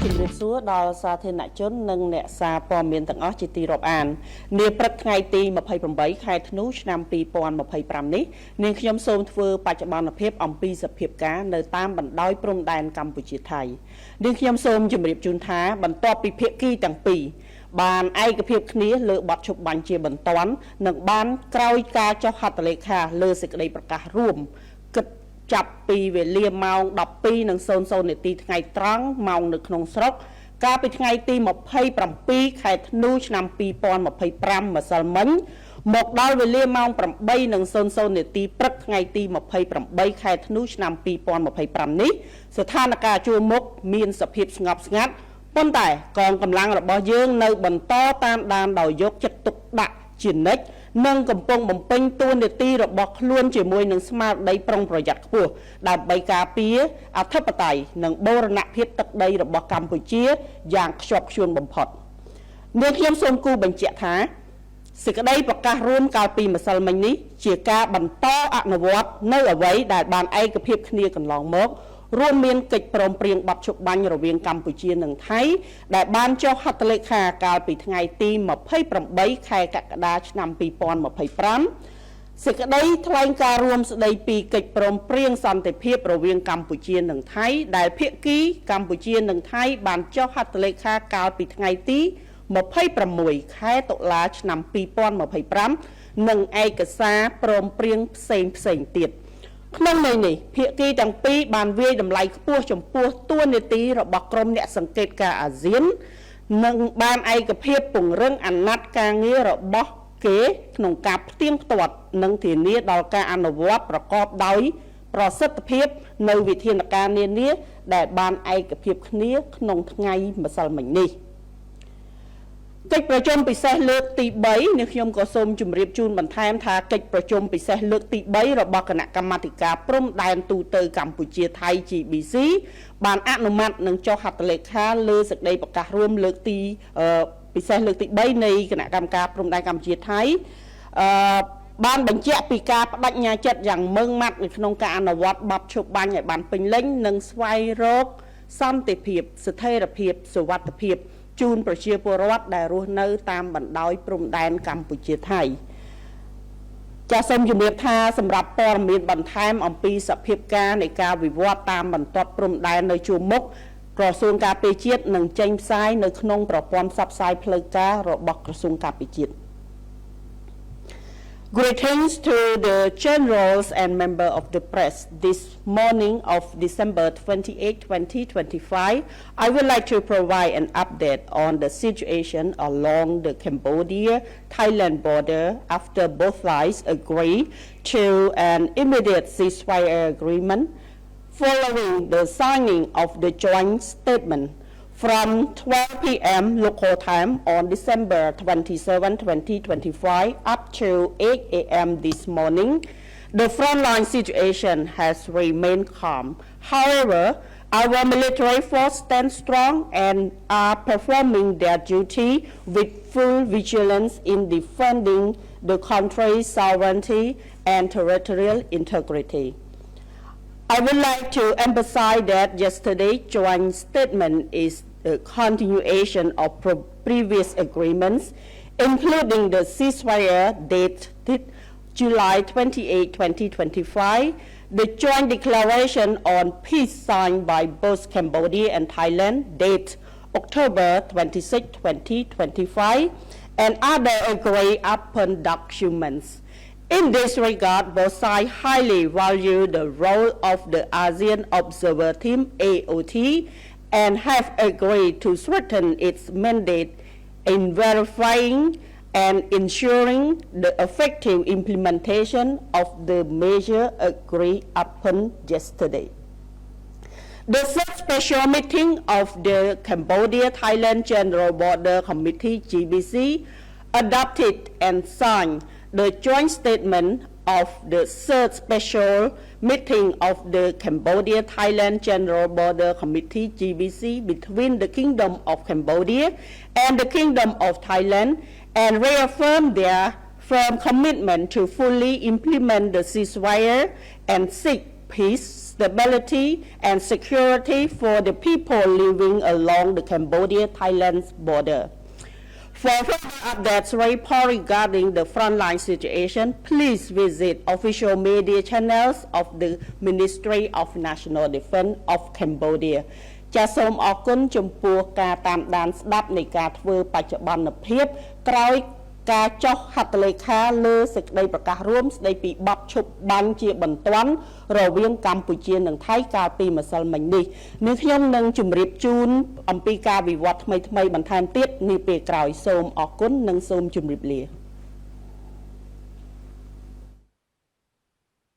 ជំរាបសួរដល់សាធារណជននិងអ្នកសារព័ត៌មានទាំងអស់ជាទីរាប់អាននាព្រឹកថ្ងៃទី28ខែធ្នូឆ្នាំ2025នេះនាងខ្ញុំសូមធ្វើបច្ចុប្បន្នភាពអំពីសភាពការនៅតាមបណ្ដោយព្រំដែនកម្ពុជាថៃនាងខ្ញុំសូមជម្រាបជូនថាបន្ទាប់ពីភាគីទាំងពីរបានឯកភាពគ្នាលើបទឈប់បាញ់ជាបន្ទាន់និងបានក្រោយការចុះហត្ថលេខាលើសេចក្តីប្រកាសរួមគិតចាប់ពីវេលាម៉ោង 12:00 នាទីថ្ងៃត្រង់ម៉ោងនៅក្នុងស្រុកកាលពីថ្ងៃទី27ខែធ្នូឆ្នាំ2025ម្សិលមិញមកដល់វេលាម៉ោង 8:00 នាទីព្រឹកថ្ងៃទី28ខែធ្នូឆ្នាំ2025នេះស្ថានភាពជួរមុខមានសភាពស្ងប់ស្ងាត់ប៉ុន្តែកងកម្លាំងរបស់យើងនៅបន្តតាមដានដោយយកចិត្តទុកដាក់ជានិច្ចនិងកំពុងបំពេញតួនាទីរបស់ខ្លួនជាមួយនឹងស្មារតីប្រុងប្រយ័ត្នខ្ពស់ដើម្បីការពារអធិបតេយ្យនិងបូរណភាពទឹកដីរបស់កម្ពុជាយ៉ាងខ្ជាប់ខ្ជួនបំផុតនាងខ្ញុំសូមគូបញ្ជាក់ថាសេចក្តីប្រកាសរួមកាលពីម្សិលមិញនេះជាការបន្តអនុវត្តនៅអ្វីដែលបានឯកភាពគ្នាកន្លងមករួមមានកិច្ចព្រមព្រៀងបទឈប់បាញ់រវាងកម្ពុជានិងថៃដែលបានចុះហត្ថលេខាកាលពីថ្ងៃទី28ខែកក្កដាឆ្នាំ2025សេចក្តីថ្លែងការណ៍រួមស្តីពីកិច្ចព្រមព្រៀងសន្តិភាពរវាងកម្ពុជានិងថៃដែលភាគីកម្ពុជានិងថៃបានចុះហត្ថលេខាកាលពីថ្ងៃទី26ខែតុលាឆ្នាំ2025និងឯកសារព្រមព្រៀងផ្សេងទៀតក្នុងន័យនេះភាគីទាំងពីរបានវាយតម្លៃខ្ពស់ចំពោះតួនាទីរបស់ក្រុមអ្នកសង្កេតការអាស៊ាននិងបានឯកភាពពង្រឹងអាណត្តិការងាររបស់គេក្នុងការផ្ទៀងផ្ទាត់និងធានាដល់ការអនុវត្តប្រកបដោយប្រសិទ្ធភាពនៅវិធានការនានាដែលបានឯកភាពគ្នាក្នុងថ្ងៃម្សិលមិញនេះកិច្ចប្រជុំពិសេសលើកទី3នេះខ្ញុំក៏សូមជម្រាបជូនបន្ថែមថាកិច្ចប្រជុំពិសេសលើកទី3របស់គណៈកម្មាធិការព្រំដែនទូទៅកម្ពុជាថៃ GBC បានអនុម័តនិងចុះហត្ថលេខាលើសេចក្តីប្រកាសរួមលើកទីពិសេសលើកទី3នៃគណៈកម្មការព្រំដែនកម្ពុជាថៃបានបញ្ជាក់ពីការបដិញ្ញាចិត្តយ៉ាងម៉ឺងម៉ាត់នៅក្នុងការអនុវត្តបទឈប់បាញ់ឲ្យបានពេញលេញនិងស្វែងរកសន្តិភាពស្ថិរភាពសុវត្ថិភាពជូនប្រជាពលរដ្ឋដែលរស់នៅតាមបណ្ដោយព្រំដែនកម្ពុជាថៃចាសសូមជម្រាបថាសម្រាប់ព័ត៌មានបន្ថែមអំពីសភាពការនៃការវិវត្តតាមបន្ទាត់ព្រំដែននៅជួរមុខក្រសួងការពារជាតិនឹងចេញផ្សាយនៅក្នុងប្រព័ន្ធផ្សព្វផ្សាយផ្លូវការរបស់ក្រសួងការពារជាតិ Greetings to the generals and members of the press. This morning of December 28, 2025, I would like to provide an update on the situation along the Cambodia-Thailand border after both sides agree to an immediate ceasefire agreement following the signing of the joint statement. From 12 p.m. local time on December 27, 2025 up to 8 a.m. this morning, the frontline situation has remained calm. However, our military force stand strong and are performing their duty with full vigilance in defending the country's sovereignty and territorial integrity. I would like to emphasize that yesterday's joint statement is a continuation of previous agreements, including the ceasefire dated July 28, 2025, the joint declaration on peace signed by both Cambodia and Thailand dated October 26, 2025, and other agreed upon documents. In this regard, both sides highly value the role of the ASEAN Observer Team AOT and have agreed to strengthen its mandate in verifying and ensuring the effective implementation of the measures agreed upon yesterday. The third special meeting of the Cambodia-Thailand General Border Committee GBC adopted and signed the joint statement of the third special meeting of the Cambodia-Thailand General Border Committee GBC between the Kingdom of Cambodia and the Kingdom of Thailand and reaffirmed their firm commitment to fully implement the ceasefire and seek peace, stability, and security for the people living along the Cambodia-Thailand border. For further updates report regarding the frontline situation, please visit official media channels of the Ministry of National Defense of Cambodia. ចាសសូមអរគុណចំពោះការតាមដានស្ដាប់នៃការធ្វើបច្ចុប្បន្នភាពក្រោយការចុះហត្ថលេខាលើសេចក្តីប្រកាសរួមស្តីពីបទឈប់បាញ់ជាបន្ទាន់រវាងកម្ពុជានិងថៃកាលពីម្សិលមិញនេះនាងខ្ញុំនឹងជម្រាបជូនអំពីការវិវត្តថ្មីៗបន្ថែមទៀតនាពេលក្រោយសូមអរគុណនិងសូមជម្រាបលា